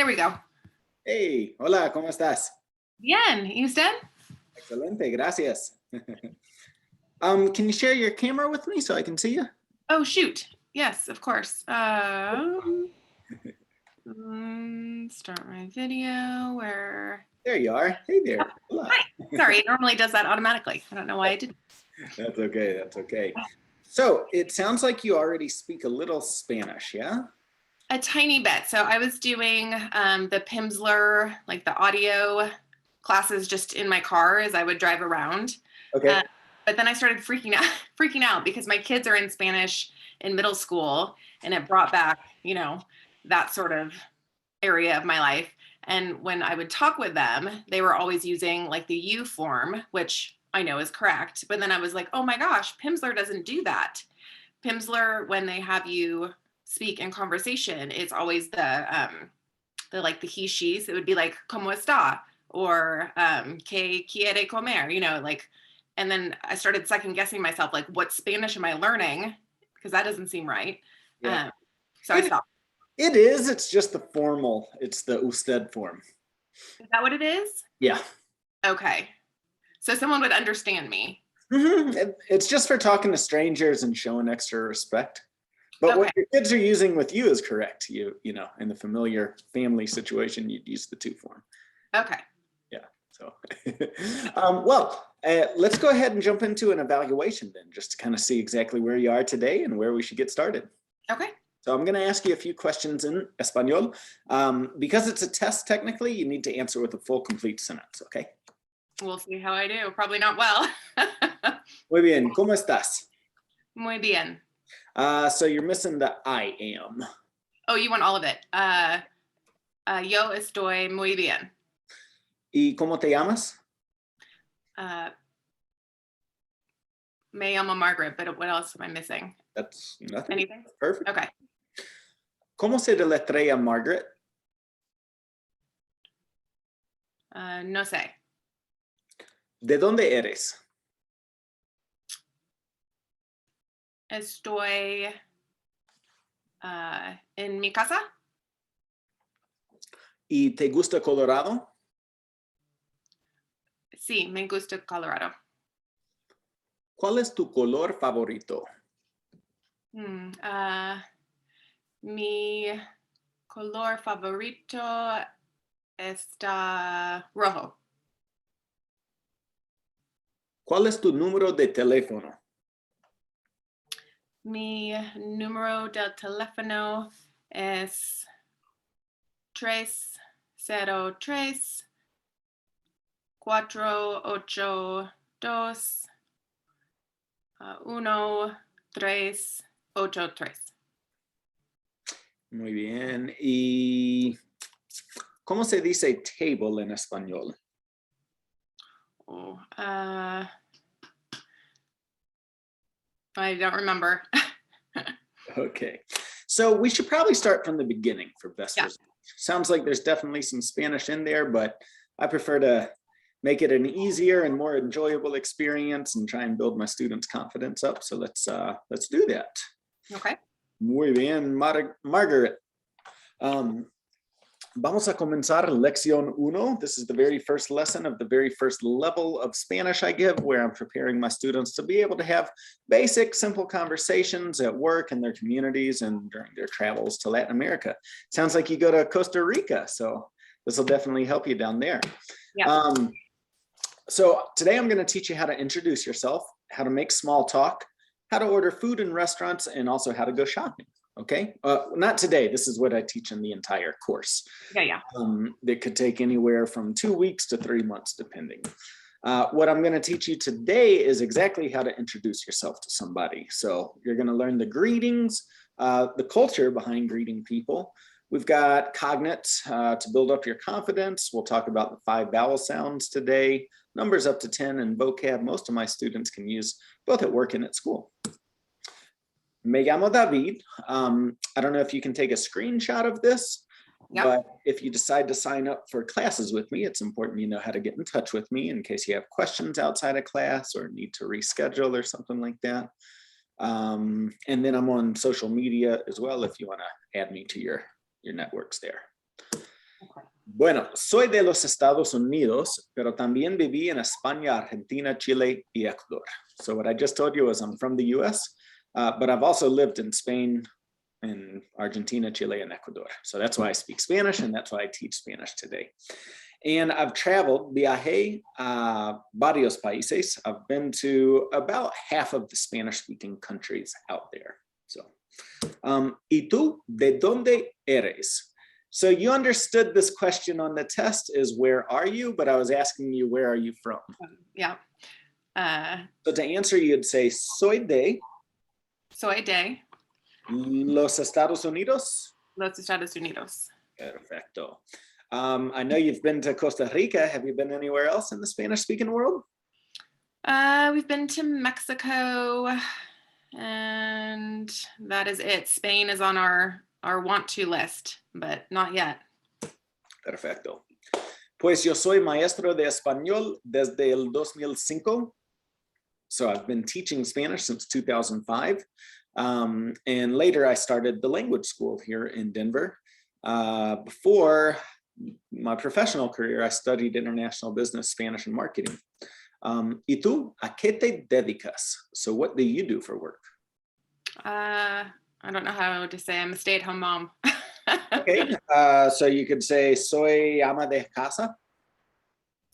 There we go. Hey, hola, ¿cómo estás? Bien. ¿Y usted? Excelente, gracias. Can you share your camera with me so I can see you? Oh, shoot. Yes, of course. Start my video where... There you are. Hey there. Hola. Hi. Sorry, it normally does that automatically. I don't know why it didn't. That's okay, that's okay. So it sounds like you already speak a little Spanish, yeah? A tiny bit. So I was doing the Pimsleur, like the audio classes just in my car as I would drive around. Okay. But then I started freaking out because my kids are in Spanish in middle school, and it brought back, that sort of area of my life. And when I would talk with them, they were always using like the you form, which I know is correct. But then I was like, oh my gosh, Pimsleur doesn't do that. Pimsleur, when they have you speak in conversation, it's always the he, she's. It would be like, ¿Cómo está? Or ¿Qué quiere comer? And then I started second guessing myself, like, what Spanish am I learning? Because that doesn't seem right. Yeah. So I stopped. It is, it's just the formal, it's the usted form. Is that what it is? Yeah. Okay. So someone would understand me. Mm-hmm. It's just for talking to strangers and showing extra respect. But what your kids are using with you is correct. You know, in the familiar family situation, you'd use the to form. Okay. Yeah. So, let's go ahead and jump into an evaluation then, just to kind of see exactly where you are today and where we should get started. Okay. So I'm going to ask you a few questions in Espanol. Because it's a test, technically, you need to answer with a full, complete sentence, okay? We'll see how I do. Probably not well. Muy bien. ¿Cómo estás? Muy bien. So you're missing the I am. Oh, you want all of it. Yo estoy muy bien. ¿Y cómo te llamas? Me llamo Margaret, but what else am I missing? That's nothing. Anything? Perfect. Okay. ¿Cómo se deletrea Margaret? No sé. ¿De dónde eres? Estoy en mi casa. ¿Y te gusta Colorado? Sí, me gusta Colorado. ¿Cuál es tu color favorito? Mi color favorito está rojo. ¿Cuál es tu número de teléfono? Mi número de teléfono es 303 482 1383. Muy bien. ¿Y cómo se dice table en español? Oh, I don't remember. Okay. So we should probably start from the beginning for best Yeah. result. Sounds like there's definitely some Spanish in there, but I prefer to make it an easier and more enjoyable experience and try and build my students' confidence up. So let's do that. Okay. Muy bien, Margaret. Vamos a comenzar lección 1. This is the very first lesson of the very first level of Spanish I give, where I'm preparing my students to be able to have basic, simple conversations at work and their communities and during their travels to Latin America. Sounds like you go to Costa Rica, so this will definitely help you down there. Yeah. So today I'm going to teach you how to introduce yourself, how to make small talk, how to order food in restaurants, and also how to go shopping. Okay, not today. This is what I teach in the entire course. Yeah. That could take anywhere from 2 weeks to 3 months, depending. What I'm going to teach you today is exactly how to introduce yourself to somebody. So you're going to learn the greetings, the culture behind greeting people. We've got cognates to build up your confidence. We'll talk about the 5 vowel sounds today, numbers up to 10, and vocab most of my students can use both at work and at school. Me llamo David. I don't know if you can take a screenshot of this, Yep. but if you decide to sign up for classes with me, it's important you know how to get in touch with me in case you have questions outside of class or need to reschedule or something like that. And then I'm on social media as well if you want to add me to your networks there. Bueno, soy de los Estados Unidos, pero también viví en España, Argentina, Chile, y Ecuador. So what I just told you is I'm from the US, but I've also lived in Spain, in Argentina, Chile, and Ecuador. So that's why I speak Spanish, and that's why I teach Spanish today. And I've traveled, viajé a varios países. I've been to about half of the Spanish-speaking countries out there. So, ¿y tú, de dónde eres? So you understood this question on the test is where are you? But I was asking you, where are you from? Yeah. So to answer, you'd say, soy de los Estados Unidos. Los Estados Unidos. Perfecto. I know you've been to Costa Rica. Have you been anywhere else in the Spanish-speaking world? We've been to Mexico, and that is it. Spain is on our want to list, but not yet. Perfecto. Pues yo soy maestro de español desde el 2005. So I've been teaching Spanish since 2005. And later I started the language school here in Denver. Before my professional career, I studied international business, Spanish, and marketing. ¿Y tú, a qué te dedicas? So what do you do for work? I don't know how to say. I'm a stay-at-home mom. Okay, so you could say, soy ama de casa.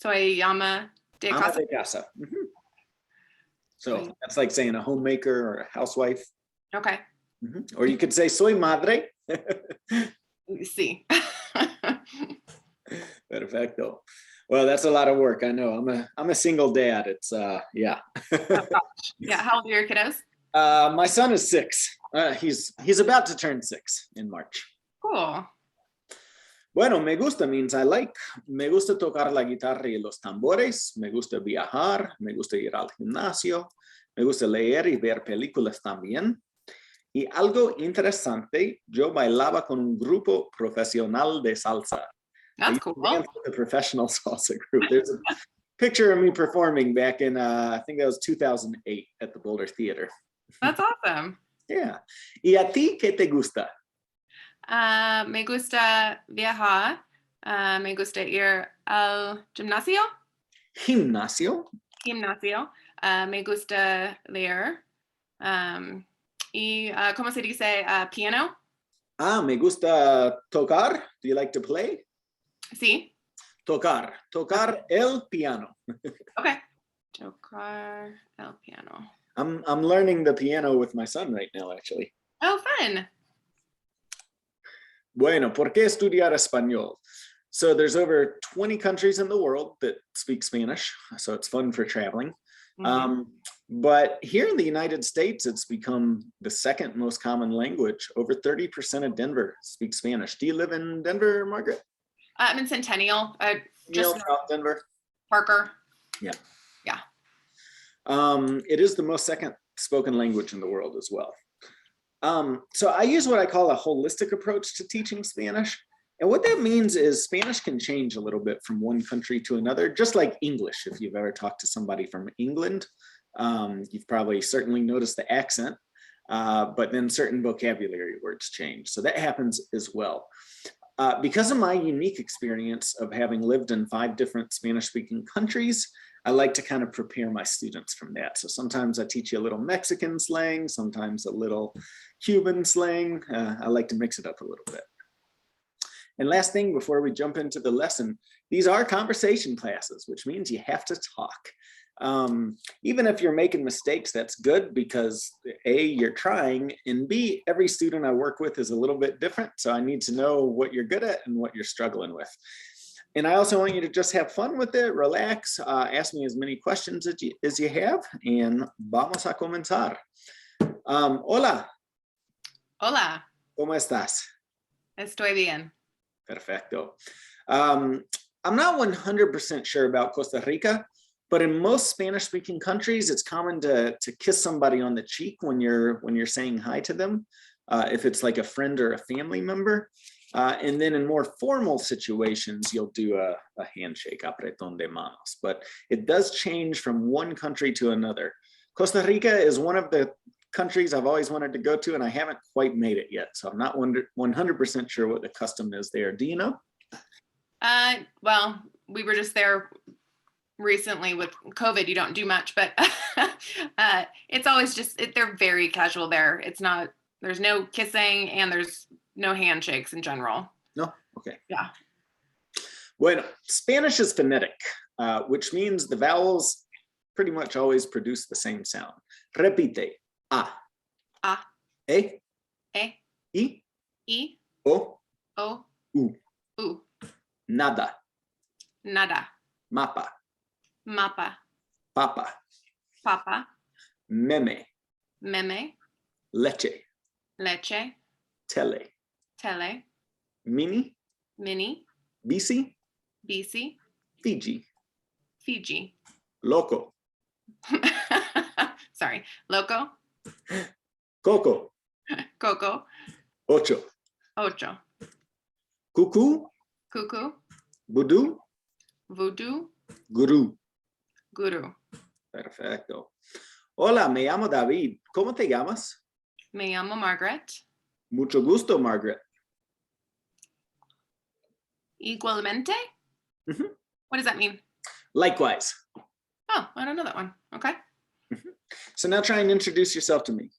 Soy ama de Ama casa. de casa. Mm-hmm. So that's like saying a homemaker or a housewife. Okay. Mm-hmm. Or you could say, soy madre. Sí. Perfecto. Well, that's a lot of work. I know. I'm a single dad. It's yeah. Oh, gosh. Yeah. How old are your kiddos? My son is 6. He's about to turn 6 in March. Cool. Bueno, me gusta means I like. Me gusta tocar la guitarra y los tambores. Me gusta viajar. Me gusta ir al gimnasio. Me gusta leer y ver películas también. Y algo interesante, yo bailaba con un grupo profesional de salsa. That's cool. The professional salsa group. There's a picture of me performing back in, I think that was 2008 at the Boulder Theater. That's awesome. Yeah. ¿Y a ti qué te gusta? Me gusta viajar. Me gusta ir al gimnasio. Gimnasio. Gimnasio. Me gusta leer. Y, ¿cómo se dice? Piano. Me gusta tocar. Do you like to play? Sí. Tocar el piano. Okay. Tocar el piano. I'm learning the piano with my son right now, actually. Oh, fun. Bueno, ¿por qué estudiar español? So there's over 20 countries in the world that speak Spanish, so it's fun for traveling. Mm-hmm. But here in the United States, it's become the second most common language. Over 30% of Denver speaks Spanish. Do you live in Denver, Margaret? I'm in Centennial. Just South Denver. Parker. Yeah. Yeah. It is the most second spoken language in the world as well. So I use what I call a holistic approach to teaching Spanish. And what that means is Spanish can change a little bit from one country to another, just like English. If you've ever talked to somebody from England, you've probably certainly noticed the accent, but then certain vocabulary words change. So that happens as well. Because of my unique experience of having lived in 5 different Spanish-speaking countries, I like to kind of prepare my students from that. So sometimes I teach you a little Mexican slang, sometimes a little Cuban slang. I like to mix it up a little bit. And last thing before we jump into the lesson, these are conversation classes, which means you have to talk. Even if you're making mistakes, that's good because A, you're trying, and B, every student I work with is a little bit different. So I need to know what you're good at and what you're struggling with. And I also want you to just have fun with it, relax, ask me as many questions as you have, and vamos a comenzar. Hola. Hola. ¿Cómo estás? Estoy bien. Perfecto. I'm not 100% sure about Costa Rica, but in most Spanish-speaking countries, it's common to kiss somebody on the cheek when you're saying hi to them, if it's like a friend or a family member. And then in more formal situations, you'll do a handshake, apretón de manos. But it does change from one country to another. Costa Rica is one of the countries I've always wanted to go to, and I haven't quite made it yet. So I'm not 100% sure what the custom is there. Do you know? Well, we were just there recently with COVID. You don't do much, but it's always just, they're very casual there. It's not, there's no kissing and there's no handshakes in general. No? Okay. Yeah. Bueno, Spanish is phonetic, which means the vowels pretty much always produce the same sound. Repite. A. A. E. E. I. I. O. O. U. U. Nada. Nada. Mapa. Mapa. Papa. Papa. Meme. Meme. Leche. Leche. Tele. Tele. Mini. Mini. Bici. Bici. Fiji. Fiji. Loco. Sorry. Loco. Coco. Coco. Ocho. Ocho. Cuckoo. Cuckoo. Voodoo. Voodoo. Guru. Guru. Perfecto. Hola, me llamo David. ¿Cómo te llamas? Me llamo Margaret. Mucho gusto, Margaret. Igualmente? Mhm. What does that mean? Likewise. Oh, I don't know that one. Okay. So now try and introduce yourself to me.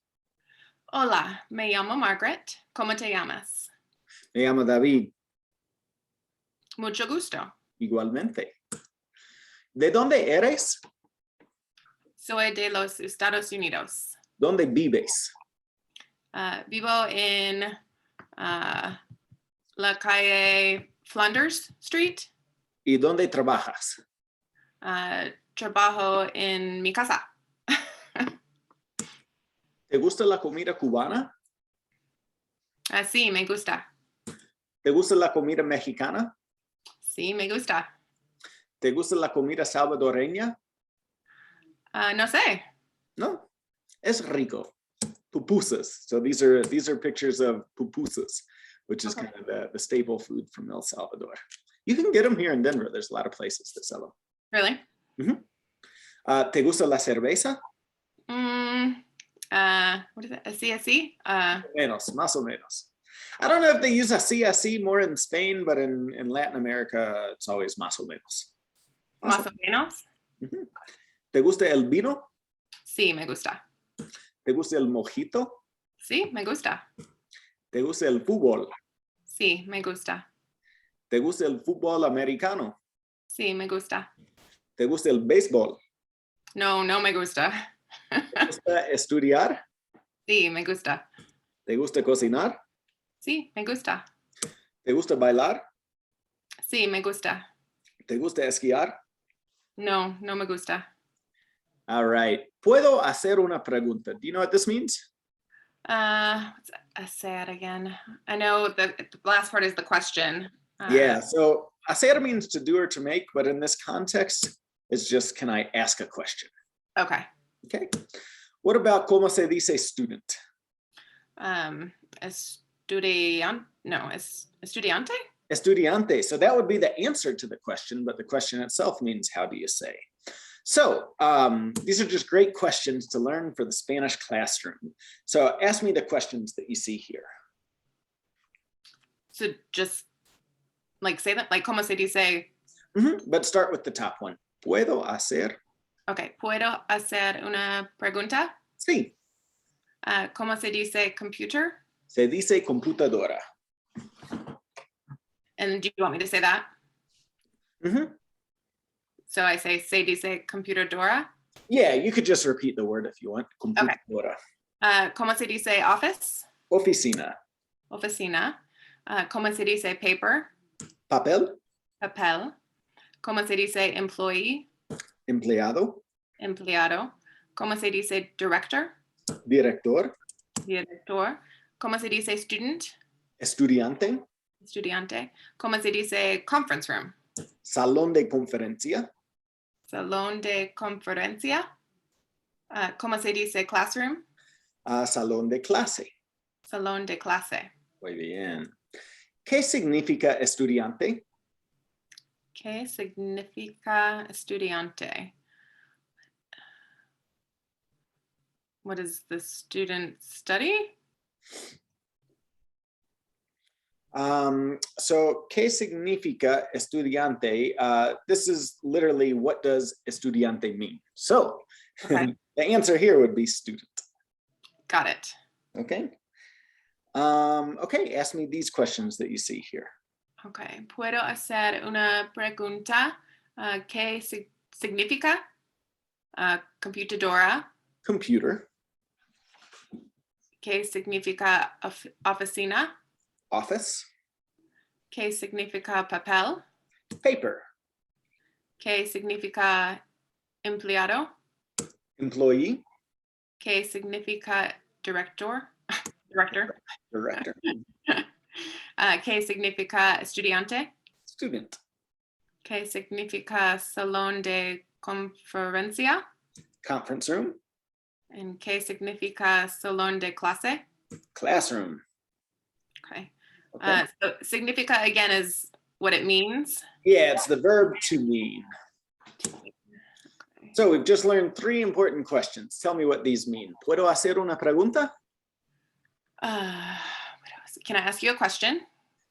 Hola, me llamo Margaret. ¿Cómo te llamas? Me llamo David. Mucho gusto. Igualmente. ¿De dónde eres? Soy de los Estados Unidos. ¿Dónde vives? Vivo en la calle Flanders Street. ¿Y dónde trabajas? Trabajo en mi casa. ¿Te gusta la comida cubana? Sí, me gusta. ¿Te gusta la comida mexicana? Sí, me gusta. ¿Te gusta la comida salvadoreña? No sé. No, es rico. Pupusas. So these are pictures of pupusas, which is Okay. kind of the staple food from El Salvador. You can get them here in Denver. There's a lot of places that sell them. Really? ¿Te gusta la cerveza? What is it? Así? Menos, más o menos. I don't know if they use así more in Spain, but in Latin America, it's always más o menos. Más o menos. ¿Te gusta el vino? Sí, me gusta. ¿Te gusta el mojito? Sí, me gusta. ¿Te gusta el fútbol? Sí, me gusta. ¿Te gusta el fútbol americano? Sí, me gusta. ¿Te gusta el béisbol? No, no me gusta. ¿Te gusta estudiar? Sí, me gusta. ¿Te gusta cocinar? Sí, me gusta. ¿Te gusta bailar? Sí, me gusta. ¿Te gusta esquiar? No, no me gusta. All right. ¿Puedo hacer una pregunta? Do you know what this means? Say it again. I know the last part is the question. Yeah, so hacer means to do or to make, but in this context, it's just, can I ask a question? Okay. Okay. What about cómo se dice student? Estudiante? Estudiante. So that would be the answer to the question, but the question itself means how do you say? So these are just great questions to learn for the Spanish classroom. So ask me the questions that you see here. So just like say that, like cómo se dice. But start with the top one. ¿Puedo hacer? Okay, ¿puedo hacer una pregunta? Sí. ¿Cómo se dice computer? Se dice computadora. And do you want me to say that? So I say, se dice computadora? Yeah, you could just repeat the word if you want. Computadora. ¿Cómo se dice office? Oficina. Oficina. ¿Cómo se dice paper? Papel. Papel. ¿Cómo se dice employee? Empleado. Empleado. ¿Cómo se dice director? Director. Director. ¿Cómo se dice student? Estudiante. Estudiante. ¿Cómo se dice conference room? Salón de conferencia. Salón de conferencia. ¿Cómo se dice classroom? Salón de clase. Salón de clase. Muy bien. ¿Qué significa estudiante? ¿Qué significa estudiante? What does the student study? So, ¿qué significa estudiante? This is literally, what does estudiante mean? So, Okay. the answer here would be student. Got it. Okay. Okay, ask me these questions that you see here. Okay. ¿Puedo hacer una pregunta? ¿Qué significa computadora? Computer. ¿Qué significa oficina? Office. ¿Qué significa papel? Paper. ¿Qué significa empleado? Employee. ¿Qué significa director? Director. Director. ¿Qué significa estudiante? Student. ¿Qué significa salón de conferencia? Conference room. ¿Y qué significa salón de clase? Classroom. Okay. Okay. So significa again is what it means. Yeah, it's the verb to mean. So we've just learned 3 important questions. Tell me what these mean. ¿Puedo hacer una pregunta? Can I ask you a question?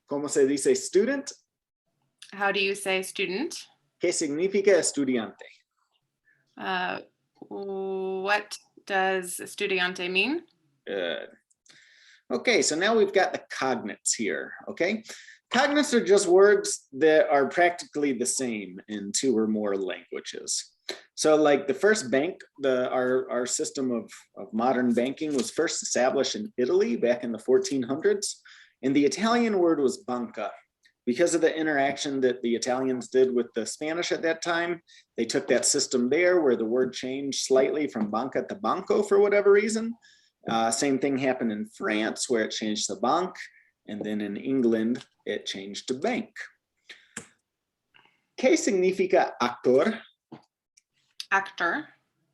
¿Cómo se dice student? How do you say student? ¿Qué significa estudiante? What does estudiante mean? Good. Okay, so now we've got the cognates here, okay? Cognates are just words that are practically the same in 2 or more languages. So like the first bank, our system of modern banking was first established in Italy back in the 1400s. And the Italian word was banca. Because of the interaction that the Italians did with the Spanish at that time, they took that system there where the word changed slightly from banca to banco for whatever reason. Same thing happened in France where it changed to banque. And then in England, it changed to bank. ¿Qué significa actor? Actor.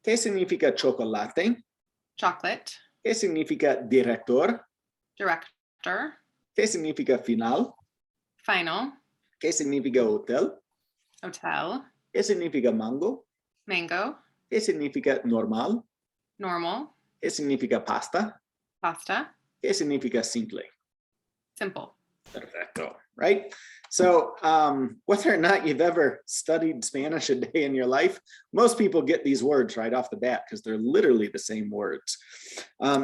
¿Qué significa chocolate? Chocolate. ¿Qué significa director? Director. ¿Qué significa final? Final. ¿Qué significa hotel? Hotel. ¿Qué significa mango? Mango. ¿Qué significa normal? Normal. ¿Qué significa pasta? Pasta. ¿Qué significa simple? Simple. Perfecto, right? So whether or not you've ever studied Spanish a day in your life, most people get these words right off the bat because they're literally the same words.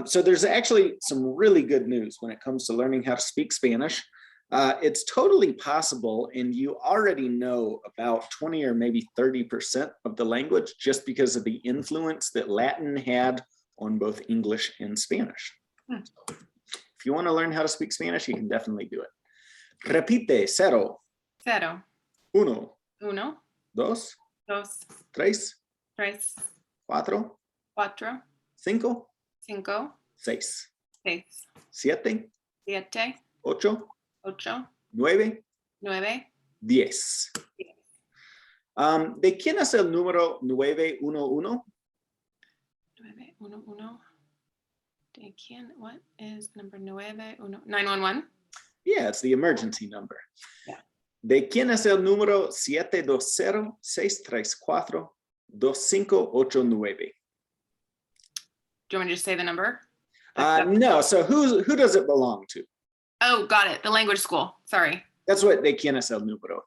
So there's actually some really good news when it comes to learning how to speak Spanish. It's totally possible, and you already know about 20 or maybe 30% of the language just because of the influence that Latin had on both English and Spanish. If you want to learn how to speak Spanish, you can definitely do it. Repite, 0. 0. 1. 1. 2. 2. 3. 3. 4. 4. 5. 5. 6. 6. 7. 7. 8. 8. 9. 9. 10. ¿De quién es el número 911? 911. ¿De quién? What is number 911? 911? Yeah, it's the emergency number. Yeah. ¿De quién es el número 720-634-2589? Do you want me to just say the number? No, so who does it belong to? Oh, got it. The language school. Sorry. That's what de quién es el número.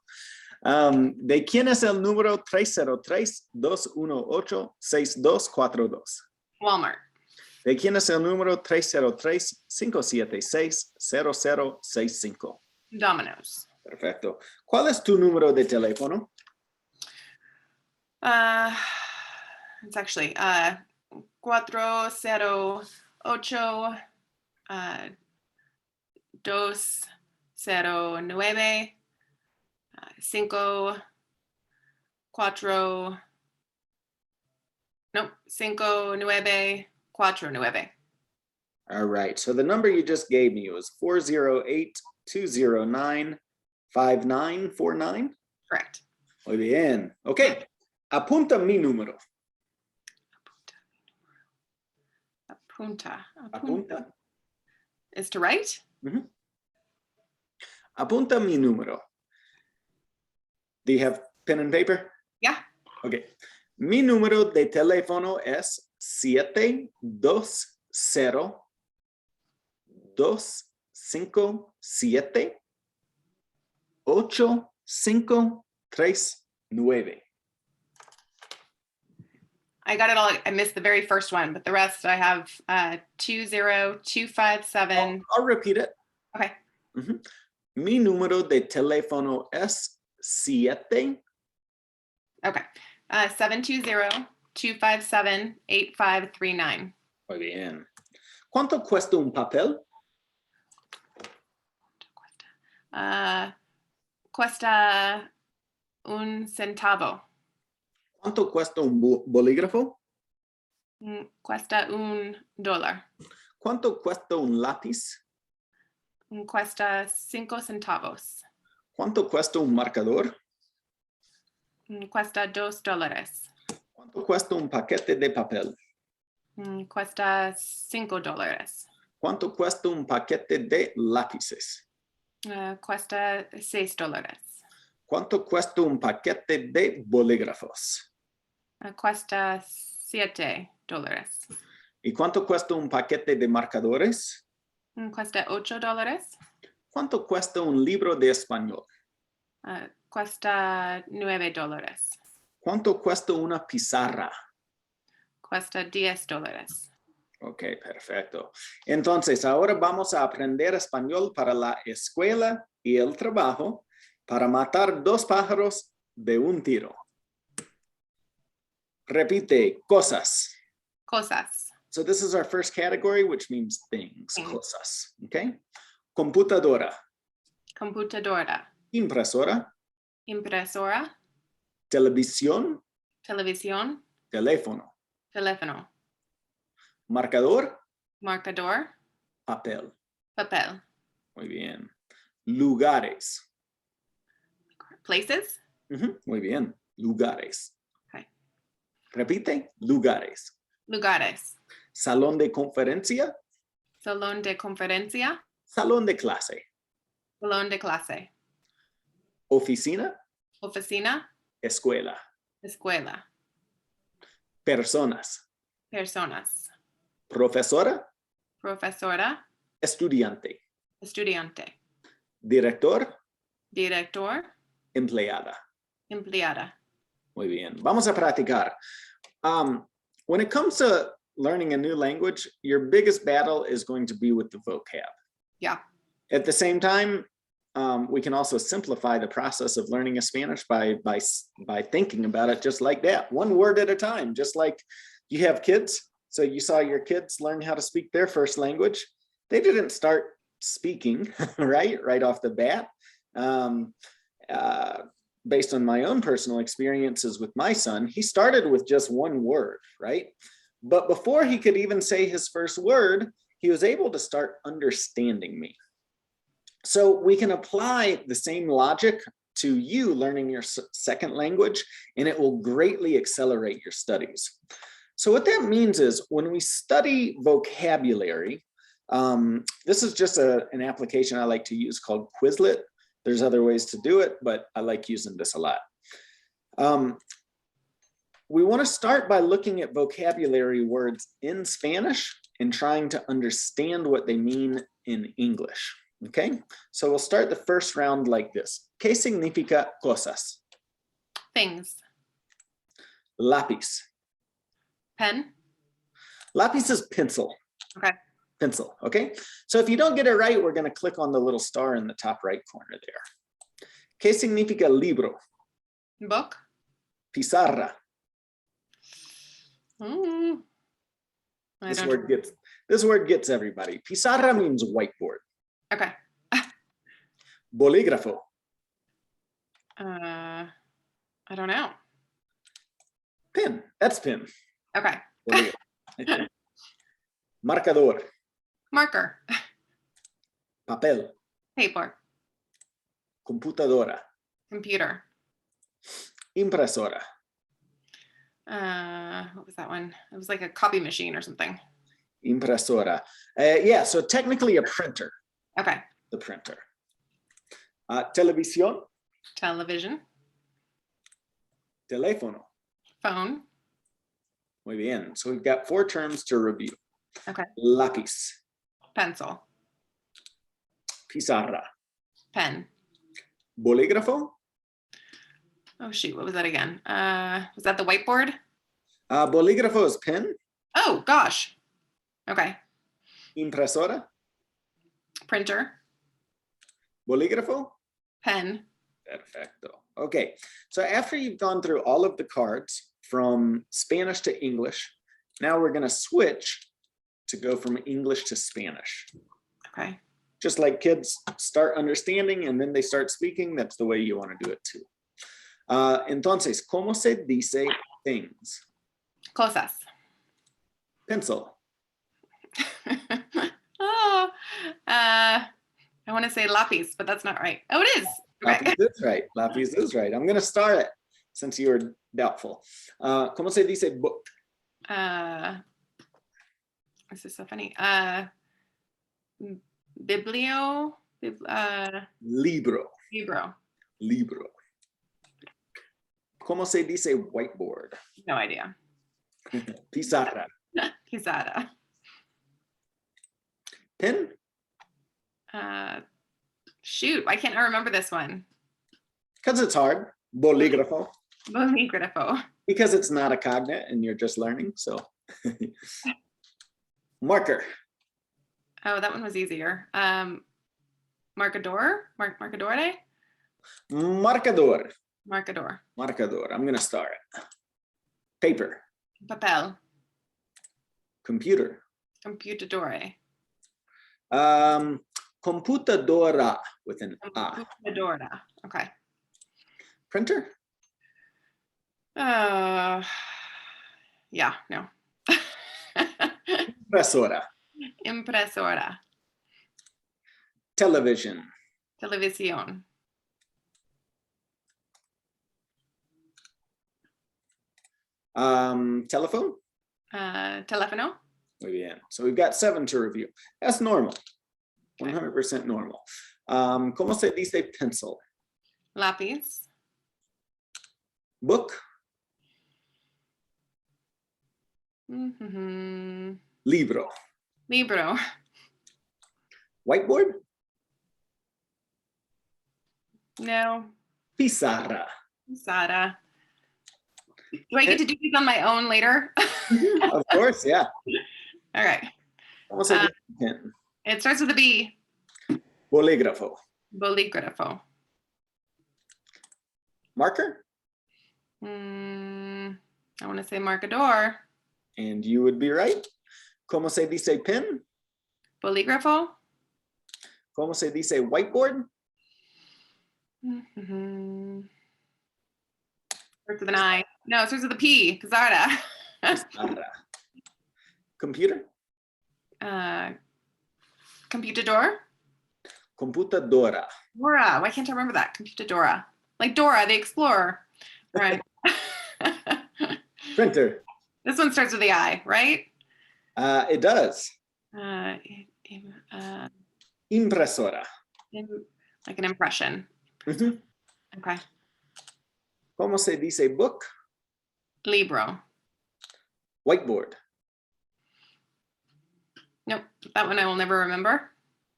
¿De quién es el número 303-218-6242? Walmart. ¿De quién es el número 303-576-0065? Domino's. Perfecto. ¿Cuál es tu número de teléfono? It's actually 408 209 5949. All right, so the number you just gave me was 408-209-5949. Correct. Muy bien. Okay, apunta mi número. Apunta. Is to write? Mm-hmm. Apunta mi número. Do you have pen and paper? Yeah. Okay. Mi número de teléfono es 720-257 8, 5, 3, 9. I got it all. I missed the very first one, but the rest I have 20257. I'll repeat it. Okay. Mi número de teléfono es 7. Okay. 720-257-8539. Muy bien. ¿Cuánto cuesta un papel? Cuesta un centavo. ¿Cuánto cuesta un bolígrafo? Cuesta $1. ¿Cuánto cuesta un lápiz? Cuesta 5 centavos. ¿Cuánto cuesta un marcador? Cuesta $2. ¿Cuánto cuesta un paquete de papel? Cuesta $5. ¿Cuánto cuesta un paquete de lápices? Cuesta $6. ¿Cuánto cuesta un paquete de bolígrafos? Cuesta $7. ¿Y cuánto cuesta un paquete de marcadores? Cuesta $8. ¿Cuánto cuesta un libro de español? Cuesta $9. ¿Cuánto cuesta una pizarra? Cuesta $10. Ok, perfecto. Entonces, ahora vamos a aprender español para la escuela y el trabajo para matar 2 pájaros de un tiro. Repite, cosas. Cosas. So this is our first category, which means things, cosas. Okay. Computadora. Computadora. Impresora. Impresora. Televisión. Televisión. Teléfono. Teléfono. Marcador. Marcador. Papel. Papel. Muy bien. Lugares. Places. Muy bien. Lugares. Okay. Repite. Lugares. Lugares. Salón de conferencia. Salón de conferencia. Salón de clase. Salón de clase. Oficina. Oficina. Escuela. Escuela. Personas. Personas. Profesora. Profesora. Estudiante. Estudiante. Director. Director. Empleada. Empleada. Muy bien. Vamos a practicar. When it comes to learning a new language, your biggest battle is going to be with the vocab. Yeah. At the same time, we can also simplify the process of learning a Spanish by thinking about it just like that, one word at a time, just like you have kids. So you saw your kids learn how to speak their first language. They didn't start speaking, right off the bat. Based on my own personal experiences with my son, he started with just one word, right? But before he could even say his first word, he was able to start understanding me. So we can apply the same logic to you learning your second language, and it will greatly accelerate your studies. So what that means is when we study vocabulary, this is just an application I like to use called Quizlet. There's other ways to do it, but I like using this a lot. We want to start by looking at vocabulary words in Spanish and trying to understand what they mean in English. Okay, so we'll start the first round like this. ¿Qué significa cosas? Things. Lápiz. Pen. Lápiz is pencil. Okay. Pencil, okay? So if you don't get it right, we're going to click on the little star in the top right corner there. ¿Qué significa libro? Book. Pizarra. This word gets everybody. Pizarra means whiteboard. Okay. Bolígrafo. I don't know. Pen. That's pen. Okay. Marcador. Marker. Papel. Paper. Computadora. Computer. Impresora. What was that one? It was like a copy machine or something. Impresora. Yeah, so technically a printer. Okay. The printer. Televisión. Television. Teléfono. Phone. Muy bien. So we've got 4 terms to review. Okay. Lápiz. Pencil. Pizarra. Pen. Bolígrafo. Oh, shoot. What was that again? Was that the whiteboard? Bolígrafo is pen. Oh, gosh. Okay. Impresora. Printer. Bolígrafo. Pen. Perfecto. Okay, so after you've gone through all of the cards from Spanish to English, now we're going to switch to go from English to Spanish. Okay. Just like kids start understanding and then they start speaking, that's the way you want to do it too. Entonces, ¿cómo se dice things? Cosas. Pencil. Oh, I want to say lápiz, but that's not right. Oh, it is. Okay. Lápiz is right. Lápiz is right. I'm going to start it since you were doubtful. ¿Cómo se dice book? This is so funny. Libro. Libro. ¿Cómo se dice whiteboard? No idea. Pizarra. Pizarra. Pen? Shoot, why can't I remember this one? Because it's hard. Bolígrafo. Bolígrafo. Because it's not a cognate and you're just learning, so. Marker. Oh, that one was easier. Marcador? Marcadore? Marcador. Marcador. Marcador. I'm going to start it. Paper. Papel. Computer. Computadore. Computadora with an A. Computadora. Okay. Printer. Yeah, no. Impresora. Impresora. Television. Televisión. Telephone. Teléfono. Muy bien. So we've got 7 to review. That's normal. 100% normal. ¿Cómo se dice pencil? Lápiz. Book. Mm-hmm. Libro. Libro. Whiteboard. No. Pizarra. Pizarra. Do I get to do these on my own later? Of course, yeah. All right. ¿Cómo se dice pen? It starts with a B. Bolígrafo. Bolígrafo. Marker. I want to say marcador. And you would be right. ¿Cómo se dice pen? Bolígrafo. ¿Cómo se dice whiteboard? Mm-hmm. Starts with an I. No, it starts with a P. Pizarra. Pizarra. Computer. Computador. Computadora. Dora. Why can't I remember that? Computadora. Like Dora, the Explorer. All right. Printer. This one starts with the I, right? It does. Impresora. Like an impression. Mm-hmm. Okay. ¿Cómo se dice book? Libro. Whiteboard. Nope, that one I will never remember.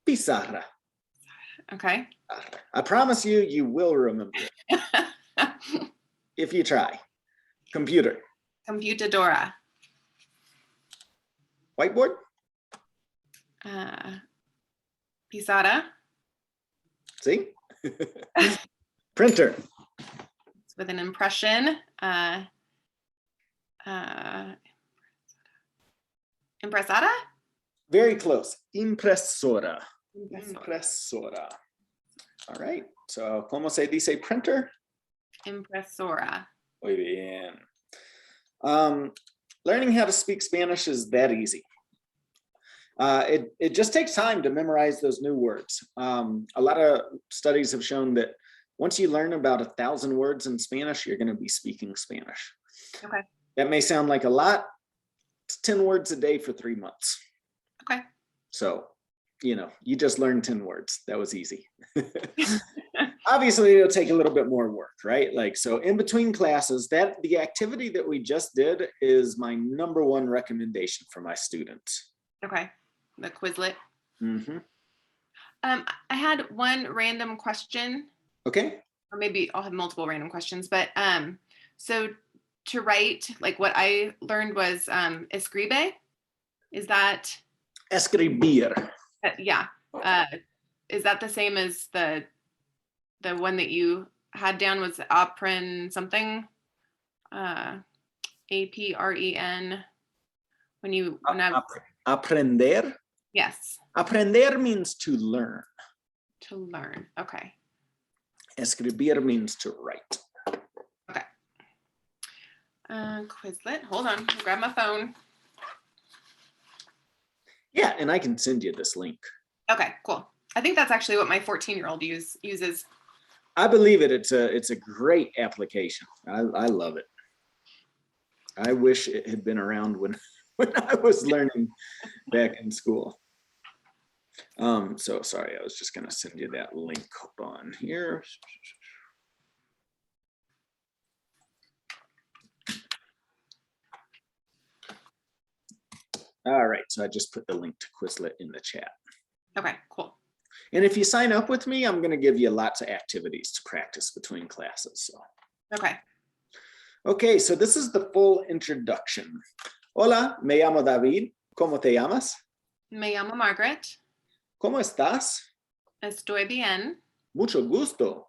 Pizarra. Okay. I promise you, you will remember it. If you try. Computer. Computadora. Whiteboard. Pizarra. See? Printer. It's with an impression. Impresada? Very close. Impresora. Impresora. Impresora. All right. So, ¿cómo se dice printer? Impresora. Muy bien. Learning how to speak Spanish is that easy. It just takes time to memorize those new words. A lot of studies have shown that once you learn about 1,000 words in Spanish, you're going to be speaking Spanish. Okay. That may sound like a lot. It's 10 words a day for 3 months. Okay. So, you just learned 10 words. That was easy. Obviously, it'll take a little bit more work, right? So in between classes, the activity that we just did is my #1 recommendation for my students. Okay. The Quizlet. Mm-hmm. I had one random question. Okay. Or maybe I'll have multiple random questions, but so to write, like what I learned was escribe. Is that Escribir. yeah? Is that the same as the one that you had down was apren something? APREN. When I Aprender. yes. Aprender means to learn. To learn. Okay. Escribir means to write. Okay. Quizlet. Hold on. I'll grab my phone. Yeah, and I can send you this link. Okay, cool. I think that's actually what my 14-year-old uses. I believe it. It's a great application. I love it. I wish it had been around when I was learning back in school. So sorry, I was just going to send you that link. Hold on here. All right, so I just put the link to Quizlet in the chat. Okay, cool. And if you sign up with me, I'm going to give you lots of activities to practice between classes. So. Okay. Okay, so this is the full introduction. Hola, me llamo David. ¿Cómo te llamas? Me llamo Margaret. ¿Cómo estás? Estoy bien. Mucho gusto.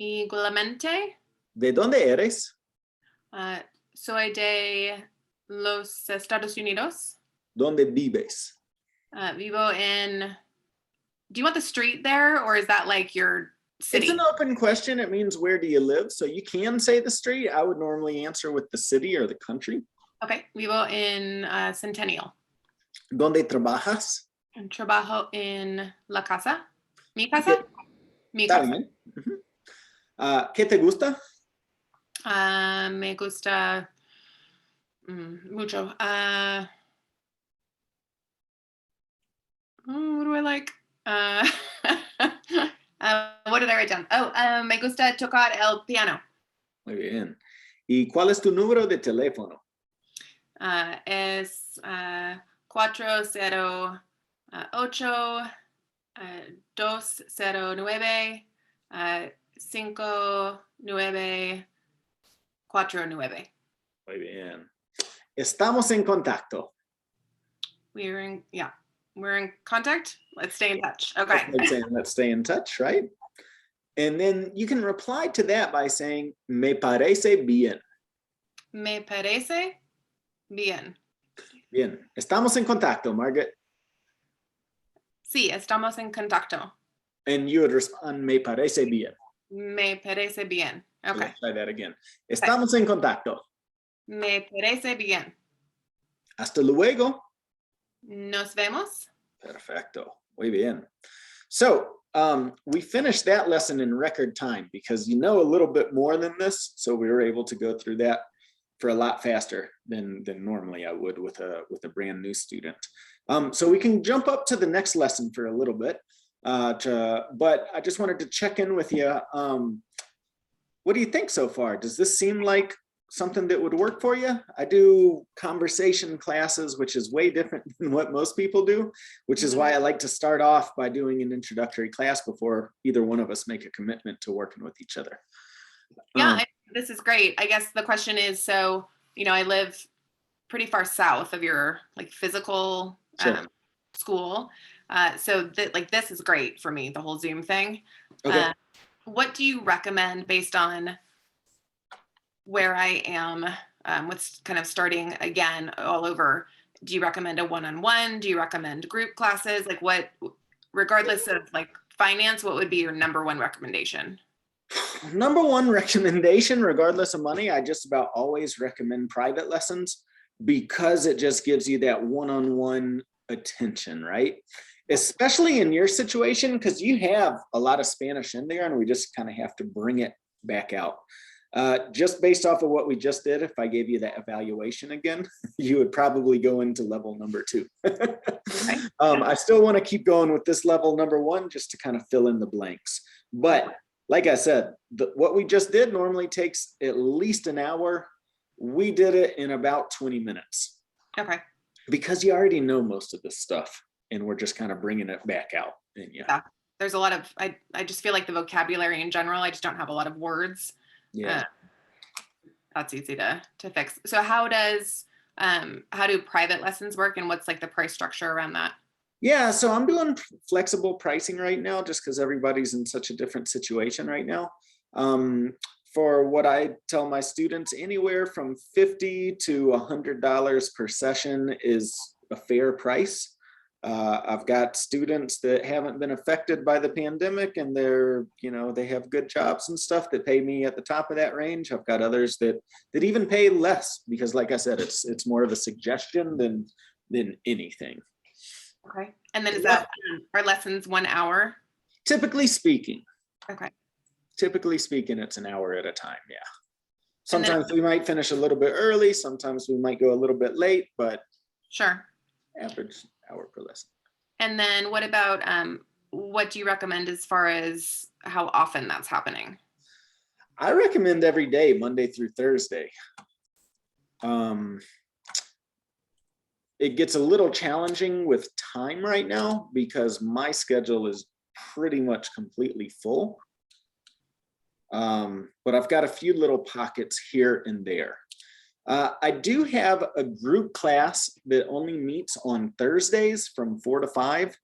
Igualmente. ¿De dónde eres? Soy de los Estados Unidos. ¿Dónde vives? Vivo in. Do you want the street there, or is that like your city? It's an open question. It means where do you live? So you can say the street. I would normally answer with the city or the country. Okay, vivo in Centennial. ¿Dónde trabajas? Trabajo en la casa. ¿Mi casa? Mi casa. Está bien. ¿Qué te gusta? Me gusta mucho. What do I like? What did I write down? Oh, me gusta tocar el piano. Muy bien. ¿Y cuál es tu número de teléfono? Es 408 209 5949. Muy bien. Estamos en contacto. We're in contact. Let's stay in touch. Okay. Let's stay in touch, right? And then you can reply to that by saying, me parece bien. Me parece bien. Bien. Estamos en contacto, Margaret. Sí, estamos en contacto. And you would respond, me parece bien. Me parece bien. Okay. Let's try that again. Estamos en contacto. Me parece bien. Hasta luego. Nos vemos. Perfecto. Muy bien. So we finished that lesson in record time because you know a little bit more than this. So we were able to go through that for a lot faster than normally I would with a brand new student. So we can jump up to the next lesson for a little bit. But I just wanted to check in with you. What do you think so far? Does this seem like something that would work for you? I do conversation classes, which is way different than what most people do, which is why I like to start off by doing an introductory class before either one of us make a commitment to working with each other. Yeah, this is great. I guess the question is, so, I live pretty far south of your like physical school. So this is great for me, the whole Zoom thing. Okay. What do you recommend based on where I am with kind of starting again all over? Do you recommend a one-on-one? Do you recommend group classes? Like what, regardless of like finance, what would be your number one recommendation? Number one recommendation, regardless of money, I just about always recommend private lessons because it just gives you that one-on-one attention, right? Especially in your situation, because you have a lot of Spanish in there and we just kind of have to bring it back out. Just based off of what we just did, if I gave you that evaluation again, you would probably go into level number 2. I still want to keep going with this level number 1 just to kind of fill in the blanks. But like I said, what we just did normally takes at least an hour. We did it in about 20 minutes. Okay. Because you already know most of this stuff and we're just kind of bringing it back out in you. Yeah. there's a lot of, I just feel like the vocabulary in general, I just don't have a lot of words. Yeah. That's easy to fix. So how do private lessons work, and what's like the price structure around that? Yeah, so I'm doing flexible pricing right now just because everybody's in such a different situation right now. For what I tell my students, anywhere from $50 to $100 per session is a fair price. I've got students that haven't been affected by the pandemic and they have good jobs and stuff that pay me at the top of that range. I've got others that even pay less because, like I said, it's more of a suggestion than anything. Okay. And then are lessons 1 hour? Typically speaking. Okay. Typically speaking, it's an hour at a time. Yeah. Sometimes we might finish a little bit early. Sometimes we might go a little bit late, but sure. Average hour per lesson. And then what about, what do you recommend as far as how often that's happening? I recommend every day, Monday through Thursday. It gets a little challenging with time right now because my schedule is pretty much completely full. But I've got a few little pockets here and there. I do have a group class that only meets on Thursdays from 4 to 5.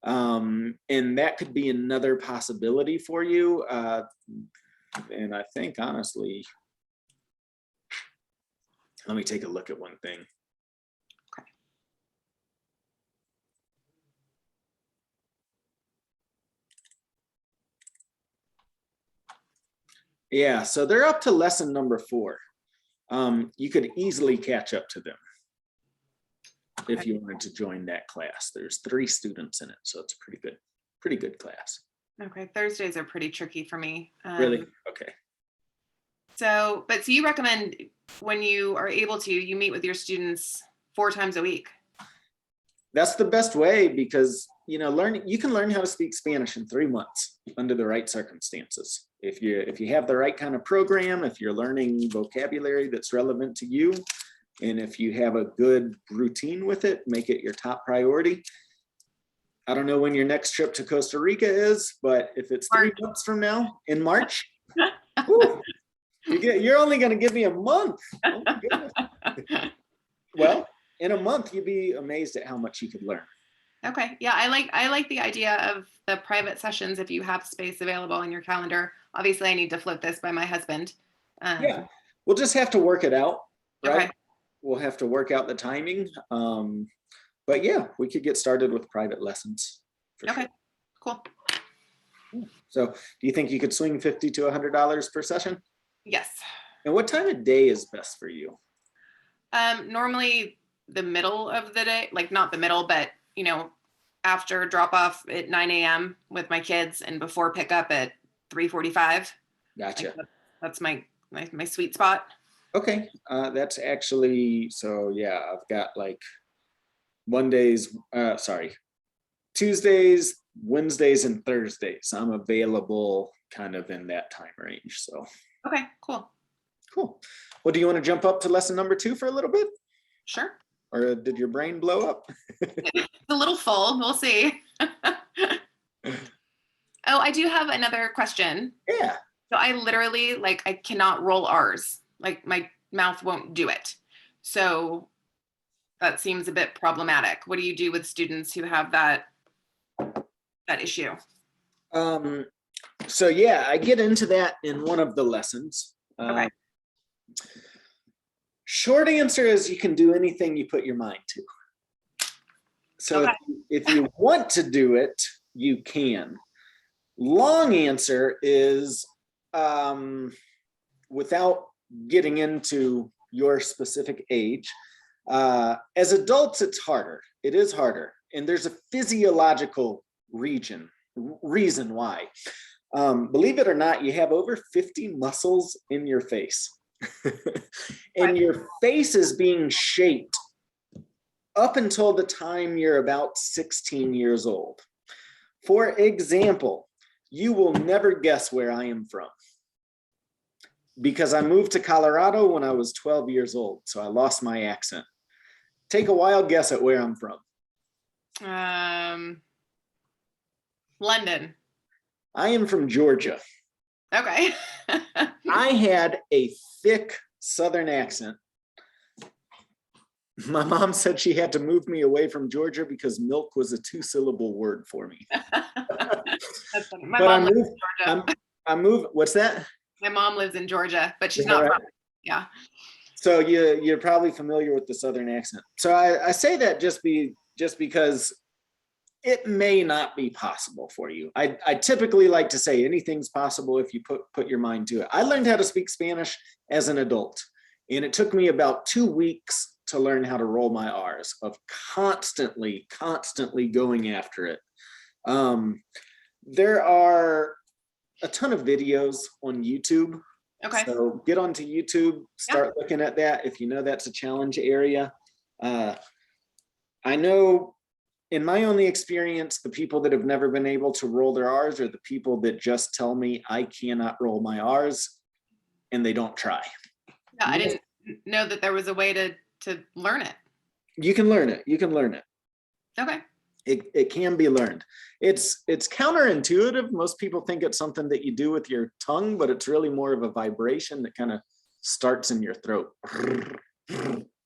And that could be another possibility for you. And I think, honestly, let me take a look at one thing. Yeah, so they're up to lesson number 4. You could easily catch up to them if you wanted to join that class. There's 3 students in it, so it's a pretty good class. Okay, Thursdays are pretty tricky for me. Really? Okay. So you recommend when you are able to, you meet with your students 4 times a week? That's the best way because, you can learn how to speak Spanish in 3 months under the right circumstances. If you have the right kind of program, if you're learning vocabulary that's relevant to you, and if you have a good routine with it, make it your top priority. I don't know when your next trip to Costa Rica is, but if it's 3 months from now, in March, whew, you're only going to give me a month. Oh my goodness. Well, in a month, you'd be amazed at how much you could learn. Okay. Yeah, I like the idea of the private sessions if you have space available in your calendar. Obviously, I need to float this by my husband. Yeah, we'll just have to work it out, right? Okay. We'll have to work out the timing. But yeah, we could get started with private lessons. Okay, sure. Cool. So do you think you could swing $50 to $100 per session? Yes. And what time of day is best for you? Normally the middle of the day, like not the middle, but after drop off at 9 a.m. with my kids and before pickup at 3:45. Gotcha. That's my sweet spot. Okay. That's actually, so yeah, I've got like Tuesdays, Wednesdays, and Thursdays. I'm available kind of in that time range. So. Okay, cool. Cool. Well, do you want to jump up to lesson number 2 for a little bit? Sure. Or did your brain blow up? It's a little full. We'll see. Oh, I do have another question. Yeah. So I literally, I cannot roll R's. Like my mouth won't do it. So that seems a bit problematic. What do you do with students who have that issue? So yeah, I get into that in one of the lessons. Okay. Short answer is you can do anything you put your mind to. So okay. if you want to do it, you can. Long answer is without getting into your specific age, as adults, it's harder. It is harder. And there's a physiological reason why. Believe it or not, you have over 50 muscles in your face. And your face is being shaped up until the time you're about 16 years old. For example, you will never guess where I am from because I moved to Colorado when I was 12 years old, so I lost my accent. Take a wild guess at where I'm from. London. I am from Georgia. Okay. I had a thick Southern accent. My mom said she had to move me away from Georgia because milk was a 2-syllable word for me. That's funny. My But mom lives in Georgia. I moved. What's that? My mom lives in Georgia, but she's Is not that from. right? Yeah. So you're probably familiar with the Southern accent. So I say that just because it may not be possible for you. I typically like to say anything's possible if you put your mind to it. I learned how to speak Spanish as an adult, and it took me about 2 weeks to learn how to roll my R's, of constantly going after it. There are a ton of videos on YouTube. Okay. So get onto YouTube, start looking at that if you know that's a challenge area. I know in my only experience, the people that have never been able to roll their R's are the people that just tell me I cannot roll my R's and they don't try. Yeah, I didn't know that there was a way to learn it. You can learn it. You can learn it. Okay. It can be learned. It's counterintuitive. Most people think it's something that you do with your tongue, but it's really more of a vibration that kind of starts in your throat.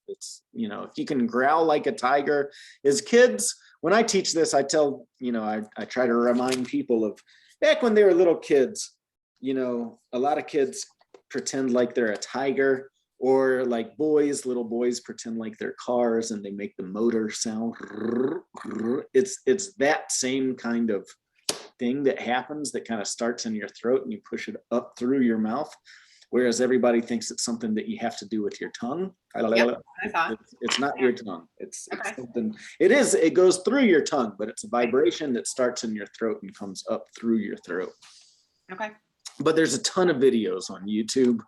It's, if you can growl like a tiger. As kids, when I teach this, I tell, I try to remind people of back when they were little kids, a lot of kids pretend like they're a tiger, or like little boys pretend like they're cars and they make the motor sound. It's that same kind of thing that happens that kind of starts in your throat and you push it up through your mouth. Whereas everybody thinks it's something that you have to do with your tongue. Yep, I thought. It's not your tongue. It's something, it goes through your tongue, but it's a vibration that starts in your throat and comes up through your throat. Okay. But there's a ton of videos on YouTube,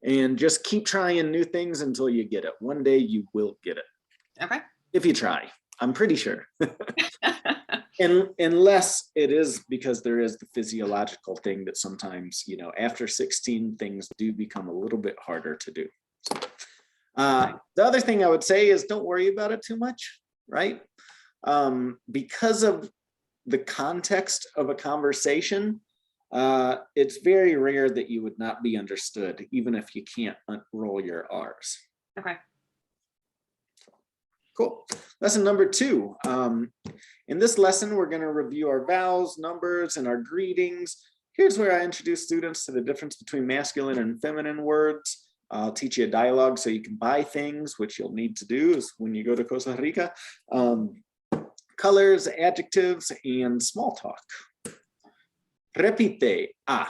and just keep trying new things until you get it. One day you will get it. Okay. If you try, I'm pretty sure. And unless it is because there is the physiological thing that sometimes, after 16, things do become a little bit harder to do. The other thing I would say is don't worry about it too much, right? Because of the context of a conversation, it's very rare that you would not be understood, even if you can't roll your R's. Okay. Cool. Lesson number 2. In this lesson, we're going to review our vowels, numbers, and our greetings. Here's where I introduce students to the difference between masculine and feminine words. I'll teach you a dialogue so you can buy things, which you'll need to do is when you go to Costa Rica. Colors, adjectives, and small talk. Repite. A.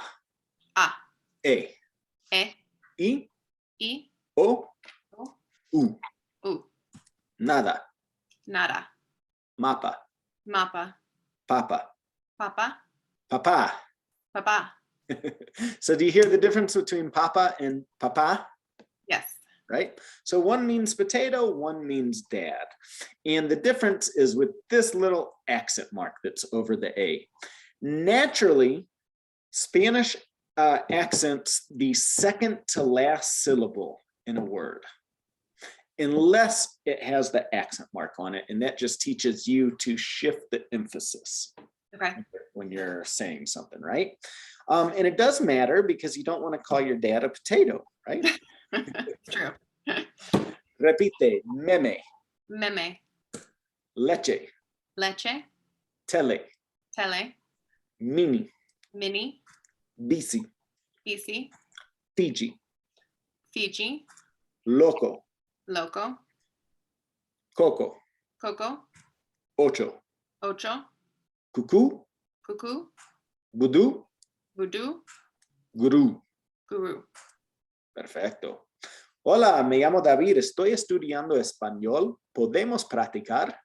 E. I. O. U. Nada. Mapa. Papa. Papa. So do you hear the difference between papa and papa? Yes. Right? So one means potato, one means dad. And the difference is with this little accent mark that's over the A. Naturally, Spanish accents the second to last syllable in a word, unless it has the accent mark on it, and that just teaches you to shift the emphasis when you're saying something, right? And it does matter because you don't want to call your dad a potato, right? It's true. Repite. Meme. Leche. Tele. Mini. Bici. Fiji. Loco. Coco. Ocho. Cucú. Vudú. Gurú. Perfecto. Hola, me llamo David. Estoy estudiando español. ¿Podemos practicar?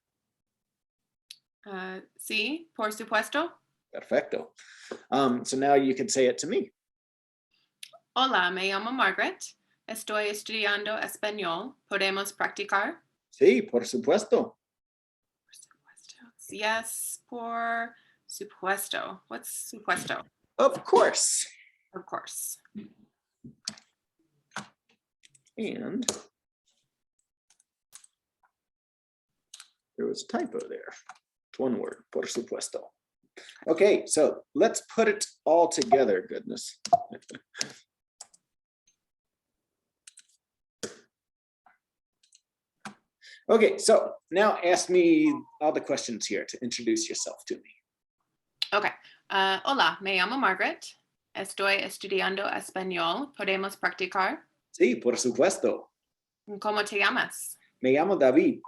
Sí, por supuesto. Perfecto. So now you can say it to me. Hola, me llamo Margaret. Estoy estudiando español. ¿Podemos practicar? Sí, por supuesto. Yes, por supuesto. What's supuesto? Of course. Of course. And there was a typo there. It's one word, por supuesto. Okay, so let's put it all together, goodness. Okay, so now ask me all the questions here to introduce yourself to me. Okay. Hola, me llamo Margaret. Estoy estudiando español. ¿Podemos practicar? Sí, por supuesto. ¿Cómo te llamas? Me llamo David.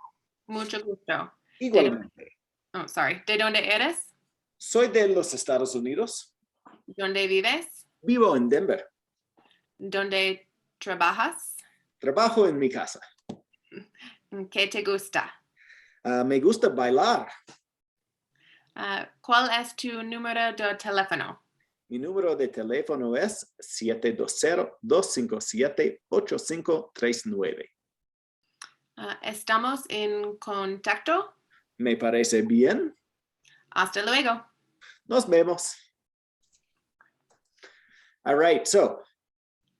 Mucho gusto. Igualmente. Oh, sorry. ¿De dónde eres? Soy de los Estados Unidos. ¿Dónde vives? Vivo en Denver. ¿Dónde trabajas? Trabajo en mi casa. ¿Qué te gusta? Me gusta bailar. ¿Cuál es tu número de teléfono? Mi número de teléfono es 720-257-8539. ¿Estamos en contacto? Me parece bien. Hasta luego. Nos vemos. All right, so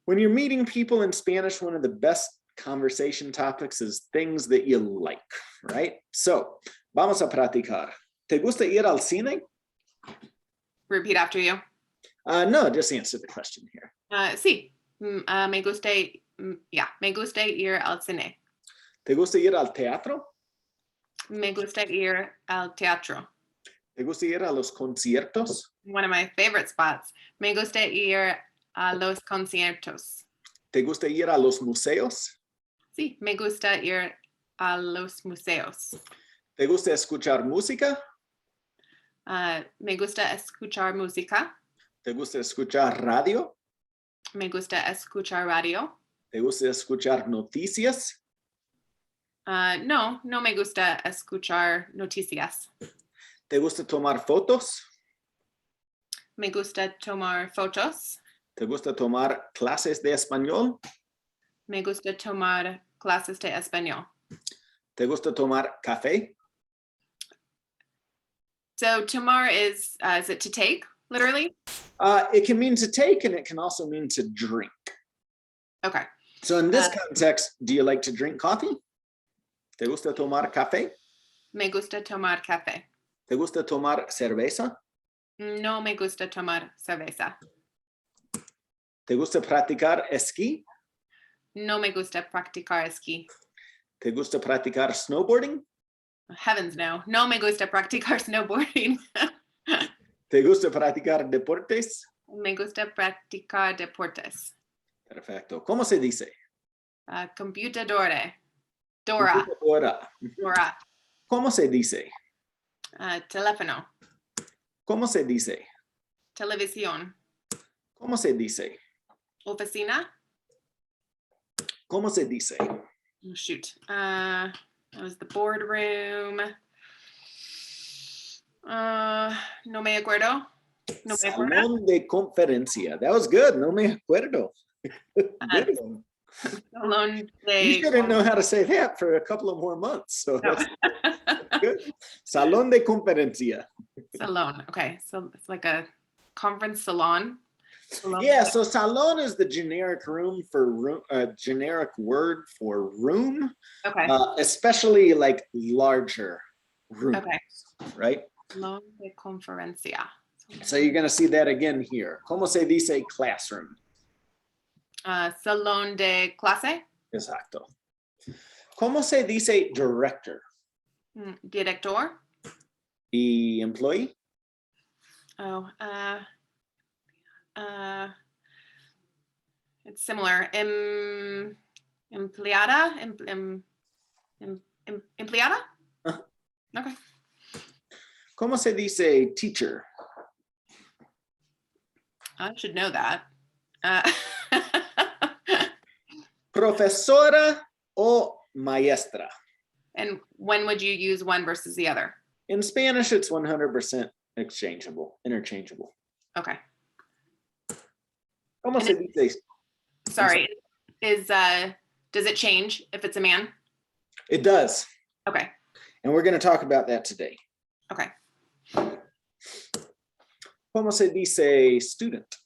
when you're meeting people in Spanish, one of the best conversation topics is things that you like, right? So, vamos a practicar. ¿Te gusta ir al cine? Repeat after you. No, just answer the question here. Sí. Me gusta ir al cine. ¿Te gusta ir al teatro? Me gusta ir al teatro. ¿Te gusta ir a los conciertos? One of my favorite spots. Me gusta ir a los conciertos. ¿Te gusta ir a los museos? Sí, me gusta ir a los museos. ¿Te gusta escuchar música? Me gusta escuchar música. ¿Te gusta escuchar radio? Me gusta escuchar radio. ¿Te gusta escuchar noticias? No me gusta escuchar noticias. ¿Te gusta tomar fotos? Me gusta tomar fotos. ¿Te gusta tomar clases de español? Me gusta tomar clases de español. ¿Te gusta tomar café? So tomar is it to take, literally? It can mean to take, and it can also mean to drink. Okay. So in this context, do you like to drink coffee? ¿Te gusta tomar café? Me gusta tomar café. ¿Te gusta tomar cerveza? No me gusta tomar cerveza. ¿Te gusta practicar esquí? No me gusta practicar esquí. ¿Te gusta practicar snowboarding? Heavens no. No me gusta practicar snowboarding. ¿Te gusta practicar deportes? Me gusta practicar deportes. Perfecto. ¿Cómo se dice? Computadora. Dora. Computadora. Dora. ¿Cómo se dice? Teléfono. ¿Cómo se dice? Televisión. ¿Cómo se dice? Oficina. ¿Cómo se dice? Oh, shoot. That was the boardroom. No me acuerdo. No me acuerdo. Salón de conferencia. That was good. No me acuerdo. Good one. Salón You de. didn't know how to say that for a couple of more months. So No. that's good. Salón de conferencia. Salon. Okay, so it's like a conference salon. Salon. Yeah, so salon is the generic room for room, generic word for room, Okay. especially like larger rooms, Okay. right? Salón de conferencia. So you're going to see that again here. ¿Cómo se dice classroom? Salón de clase. Exacto. ¿Cómo se dice director? Director. Y employee? Oh, it's similar. Empleada. Empleada. Okay. ¿Cómo se dice teacher? I should know that. Profesora o maestra? And when would you use one versus the other? In Spanish, it's 100% interchangeable. Okay. ¿Cómo And se dice? Sorry. Does it change if it's a man? It does. Okay. And we're going to talk about that today. Okay. ¿Cómo se dice student?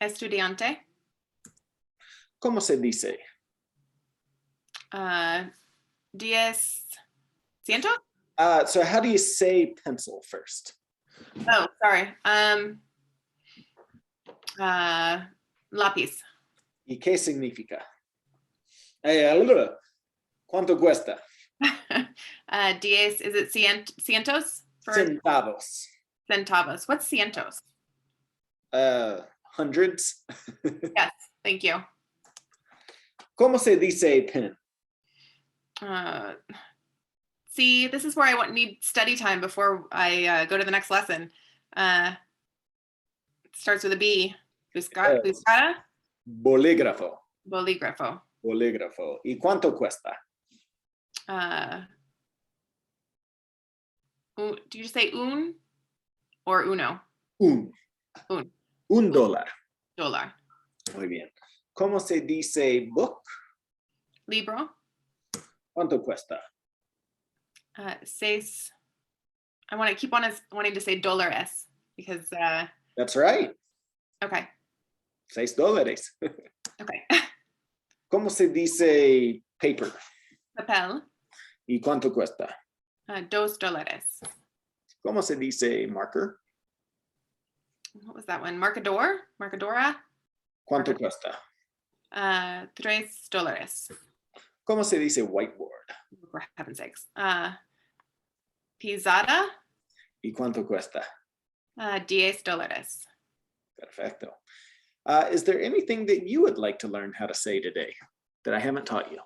Estudiante. ¿Cómo se dice? 10. So how do you say pencil first? Oh, sorry. Lápiz. ¿Y qué significa? ¿Cuánto cuesta? 10, is it cientos? For Centavos. centavos. What's cientos? Hundreds. Yes, thank you. ¿Cómo se dice pen? See, this is where I need study time before I go to the next lesson. It starts with a B. Buscada? Bolígrafo. Bolígrafo. Bolígrafo. ¿Y cuánto cuesta? Do you say un or uno? Un. Un. $1. Dólar. Muy bien. ¿Cómo se dice book? Libro. ¿Cuánto cuesta? Seis. I want to keep on wanting to say dólares because. That's right. Okay. $6. Okay. ¿Cómo se dice paper? Papel. ¿Y cuánto cuesta? $2. ¿Cómo se dice marker? What was that one? Marcador? Marcadora? ¿Cuánto cuesta? $3. ¿Cómo se dice whiteboard? For heaven's sakes. Pizarra? ¿Y cuánto cuesta? $10. Perfecto. Is there anything that you would like to learn how to say today that I haven't taught you?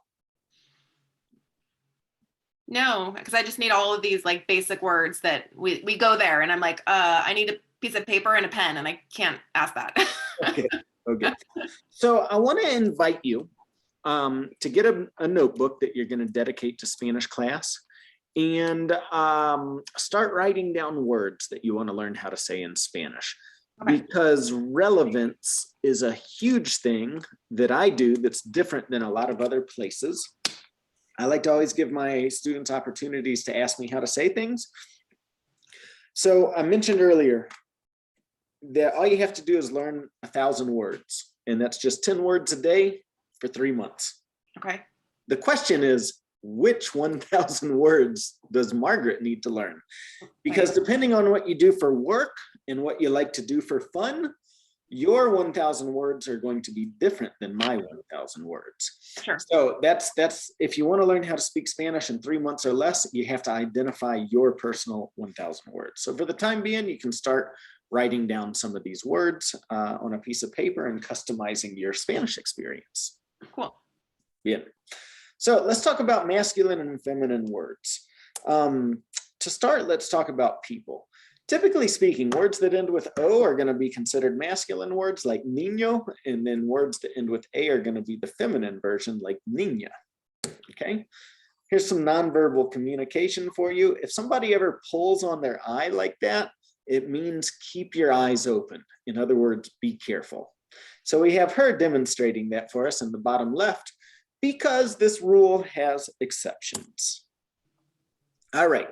No, because I just need all of these like basic words that we go there and I'm like, I need a piece of paper and a pen and I can't ask that. Okay. Okay. So I want to invite you to get a notebook that you're going to dedicate to Spanish class and start writing down words that you want to learn how to say in Spanish. Okay. Because relevance is a huge thing that I do that's different than a lot of other places. I like to always give my students opportunities to ask me how to say things. So I mentioned earlier that all you have to do is learn 1,000 words, and that's just 10 words a day for 3 months. Okay. The question is, which 1,000 words does Margaret need to learn? Because depending on what you do for work and what you like to do for fun, your 1,000 words are going to be different than my 1,000 words. Sure. So that's if you want to learn how to speak Spanish in 3 months or less, you have to identify your personal 1,000 words. So for the time being, you can start writing down some of these words on a piece of paper and customizing your Spanish experience. Cool. Yeah. So let's talk about masculine and feminine words. To start, let's talk about people. Typically speaking, words that end with O are going to be considered masculine words like niño, and then words that end with A are going to be the feminine version like niña. Okay. Here's some nonverbal communication for you. If somebody ever pulls on their eye like that, it means keep your eyes open. In other words, be careful. So we have her demonstrating that for us in the bottom left, because this rule has exceptions. All right.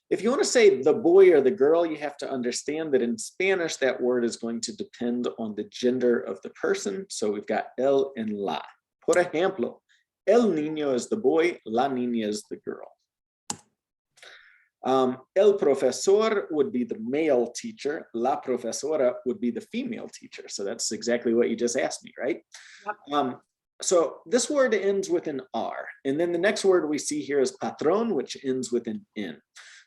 If you want to say the boy or the girl, you have to understand that in Spanish, that word is going to depend on the gender of the person. So we've got el and la. Por ejemplo, el niño is the boy, la niña is the girl. El profesor would be the male teacher, la profesora would be the female teacher. So that's exactly what you just asked me, right? Yep. So this word ends with an R, and then the next word we see here is patron, which ends with an N.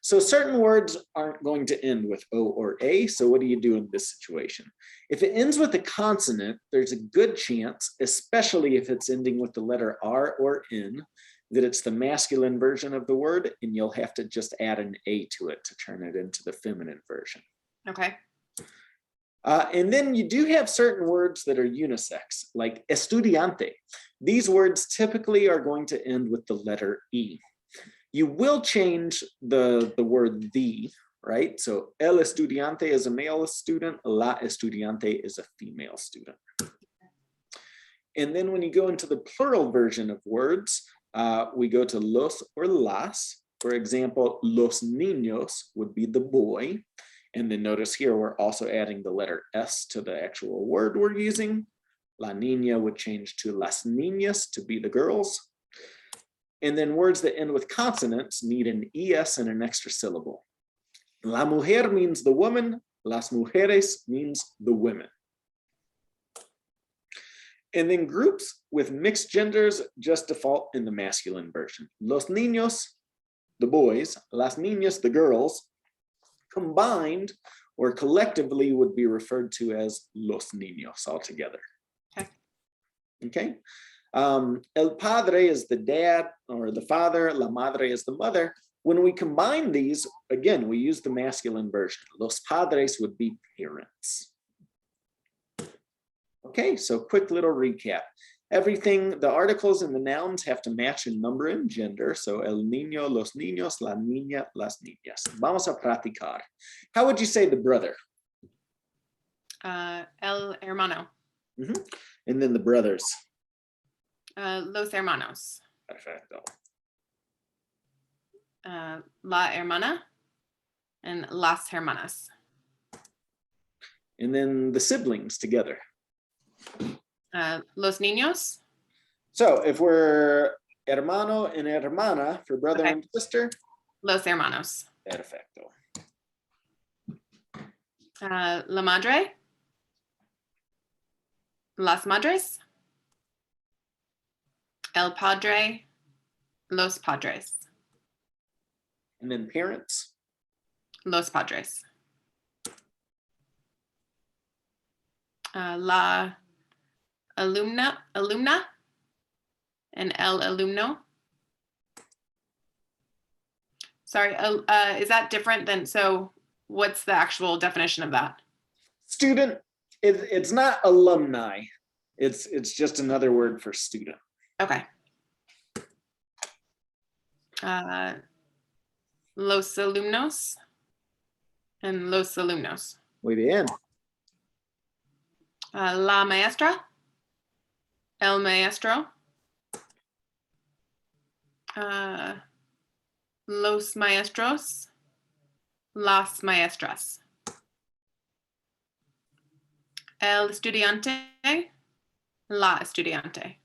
So certain words aren't going to end with O or A, so what do you do in this situation? If it ends with a consonant, there's a good chance, especially if it's ending with the letter R or N, that it's the masculine version of the word, and you'll have to just add an A to it to turn it into the feminine version. Okay. And then you do have certain words that are unisex, like estudiante. These words typically are going to end with the letter E. You will change the word the, right? So el estudiante is a male student, la estudiante is a female student. And then when you go into the plural version of words, we go to los or las. For example, los niños would be the boy. And then notice here, we're also adding the letter S to the actual word we're using. La niña would change to las niñas to be the girls. And then words that end with consonants need an ES and an extra syllable. La mujer means the woman. Las mujeres means the women. And then groups with mixed genders just default in the masculine version. Los niños, the boys, las niñas, the girls, combined or collectively would be referred to as los niños altogether. Okay. El padre is the dad or the father, la madre is the mother. When we combine these, again, we use the masculine version. Los padres would be parents. Okay, so quick little recap. Everything, the articles and the nouns have to match in number and gender. So el niño, los niños, la niña, las niñas. Vamos a practicar. How would you say the brother? El hermano. And then the brothers. Los hermanos. Perfecto. La hermana and las hermanas. And then the siblings together. Los niños. So if we're hermano and hermana for brother and sister. Los hermanos. Perfecto. La madre. Las madres. El padre. Los padres. And then parents. Los padres. La alumna and el alumno. Sorry, is that different than, so what's the actual definition of that? Student, it's not alumni. It's just another word for student. Okay. Los alumnos and los alumnos. Muy bien. La maestra, el maestro, los maestros, las maestras, el estudiante, la estudiante,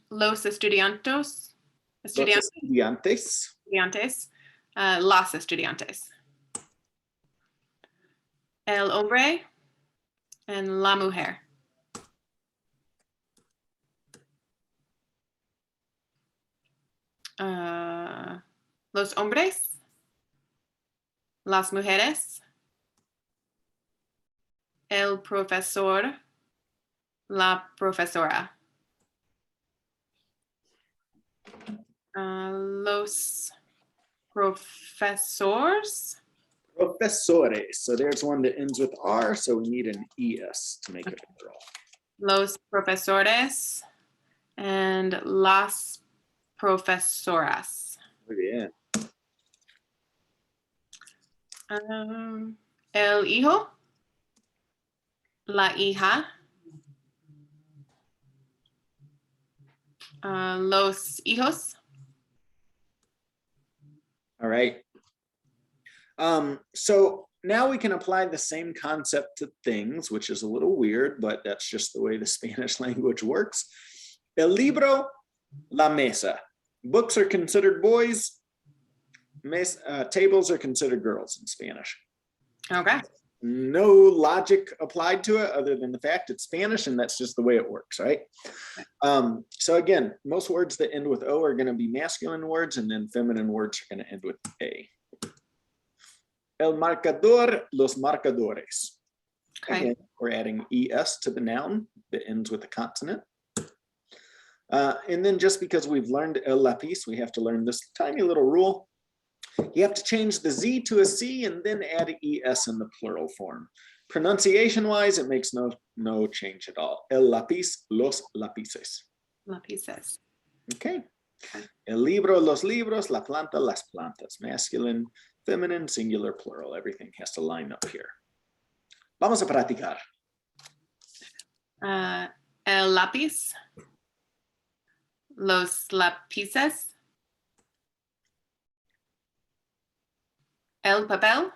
los estudiantes, las estudiantes. El hombre and la mujer. Los hombres, las mujeres, el profesor, la profesora. Los profesores. Profesores. So there's one that ends with R, so we need an ES to make it a plural. Los profesores and las profesoras. Muy bien. El hijo, la hija, los hijos. All right. So now we can apply the same concept to things, which is a little weird, but that's just the way the Spanish language works. El libro, la mesa. Books are considered boys. Tables are considered girls in Spanish. Okay. No logic applied to it other than the fact it's Spanish, and that's just the way it works, right? So again, most words that end with O are going to be masculine words, and then feminine words are going to end with A. El marcador, los marcadores. Okay. Again, we're adding ES to the noun that ends with a consonant. And then just because we've learned el lápiz, we have to learn this tiny little rule. You have to change the Z to a C and then add ES in the plural form. Pronunciation-wise, it makes no change at all. El lápiz, los lápices. Lápices. Okay. El libro, los libros, la planta, las plantas. Masculine, feminine, singular, plural. Everything has to line up here. Vamos a practicar. El lápiz, los lápices, el papel.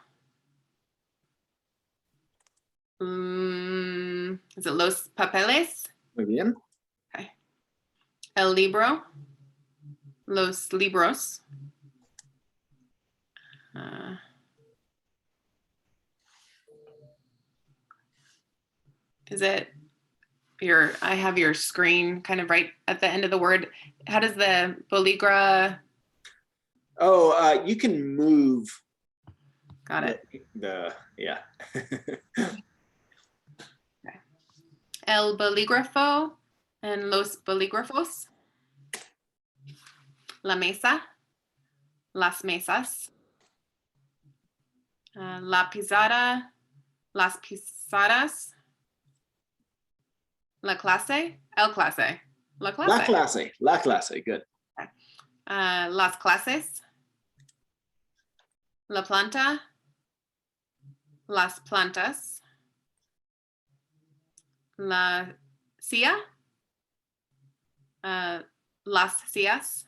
Is it los papeles? Muy bien. Okay. El libro, los libros. Is it I have your screen kind of right at the end of the word. How does the boligra? Oh, you can move. Got it. Yeah. Okay. El bolígrafo and los bolígrafos. La mesa. Las mesas. La pizarra. Las pizaras. La clase. El clase. La clase. La clase. La clase. Good. Okay. Las clases. La planta. Las plantas. La silla. Las sillas.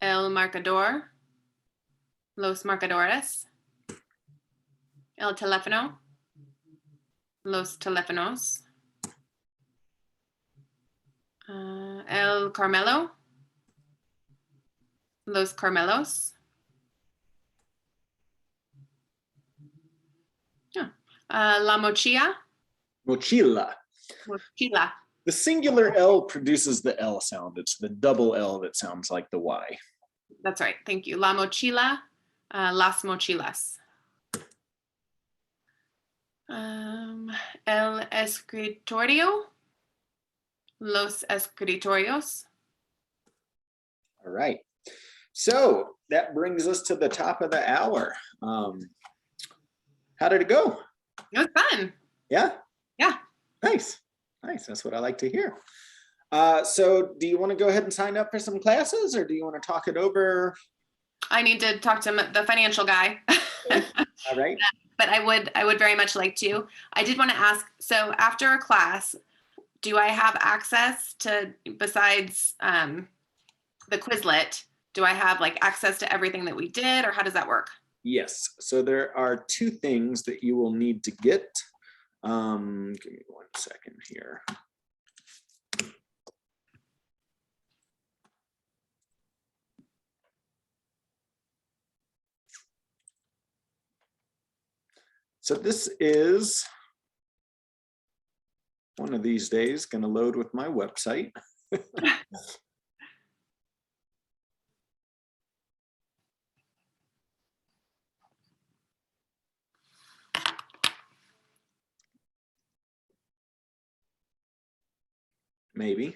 El marcador. Los marcadores. El teléfono. Los teléfonos. El Carmelo. Los Carmelos. La mochila. Mochila. Mochila. The singular L produces the L sound. It's the double L that sounds like the Y. That's right. Thank you. La mochila. Las mochilas. El escritorio. Los escritorios. All right. So that brings us to the top of the hour. How did it go? It was fun. Yeah? Yeah. Nice. Nice. That's what I like to hear. So do you want to go ahead and sign up for some classes, or do you want to talk it over? I need to talk to the financial guy. All right. But I would very much like to. I did want to ask, so after a class, do I have access to, besides the Quizlet, do I have like access to everything that we did, or how does that work? Yes. So there are two things that you will need to get. Give me 1 second here. So this is one of these days going to load with my website. Maybe.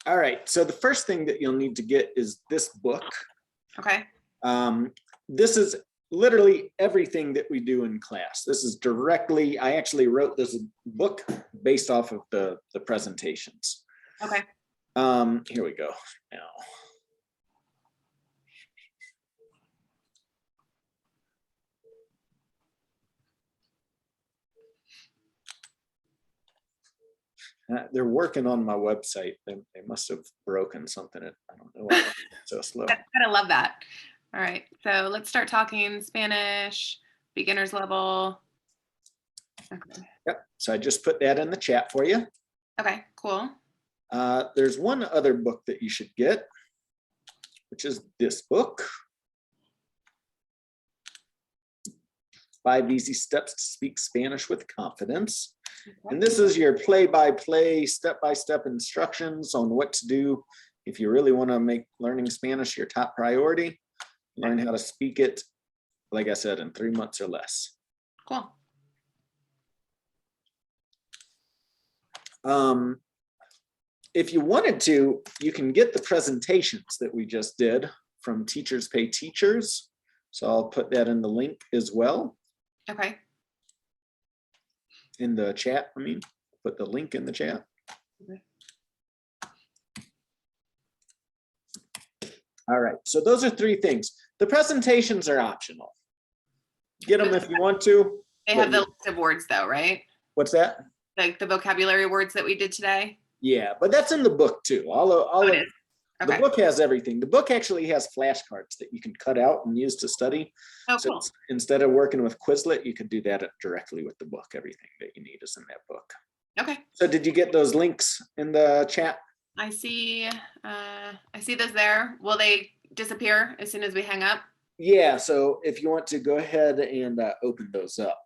All right, so the first thing that you'll need to get is this book. Okay. This is literally everything that we do in class. This is directly, I actually wrote this book based off of the presentations. Okay. Here we go now. They're working on my website. They must have broken something. I don't know why it's so slow. I love that. All right, so let's start talking Spanish, beginner's level. Okay. Yep, so I just put that in the chat for you. Okay, cool. There's one other book that you should get, which is this book. 5 Easy Steps to Speak Spanish with Confidence. And this is your play-by-play, step-by-step instructions on what to do if you really want to make learning Spanish your top priority. Learn how to speak it, like I said, in 3 months or less. Cool. If you wanted to, you can get the presentations that we just did from Teachers Pay Teachers. So I'll put that in the link as well. Okay. In the chat, I mean, put the link in the chat. Okay. All right, so those are 3 things. The presentations are optional. Get them if you want to. They have the list of words though, right? What's that? Like the vocabulary words that we did today. Yeah, but that's in the book too. It is. Okay. The book has everything. The book actually has flashcards that you can cut out and use to study. Oh, So cool. instead of working with Quizlet, you could do that directly with the book. Everything that you need is in that book. Okay. So did you get those links in the chat? I see those there. Will they disappear as soon as we hang up? Yeah, so if you want to go ahead and open those up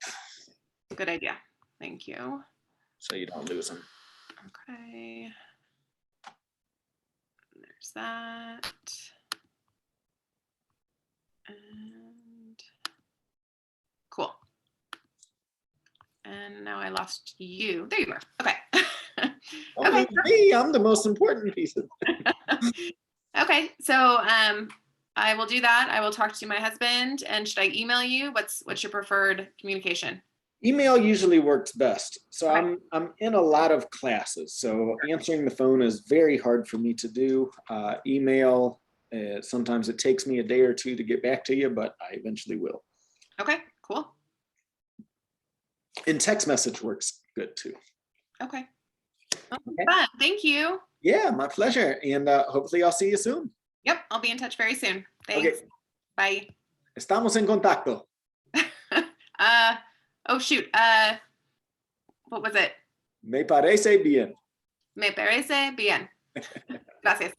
Good idea. Thank you. so you don't lose them. Okay. There's that. And cool. And now I lost you. There you are. Okay. Okay. Hey, I'm the most important piece of Okay. So I will do that. I will talk to my husband. And should I email you? What's your preferred communication? Email usually works best. So Okay. I'm in a lot of classes, so answering the phone is very hard for me to do. Email, sometimes it takes me a day or 2 to get back to you, but I eventually will. Okay, cool. And text message works good too. Okay. Okay. Fun. Thank you. Yeah, my pleasure. And hopefully I'll see you soon. Yep, I'll be in touch very soon. Thanks. Okay. Bye. Estamos en contacto. Oh shoot. What was it? Me parece bien. Me parece bien. Gracias.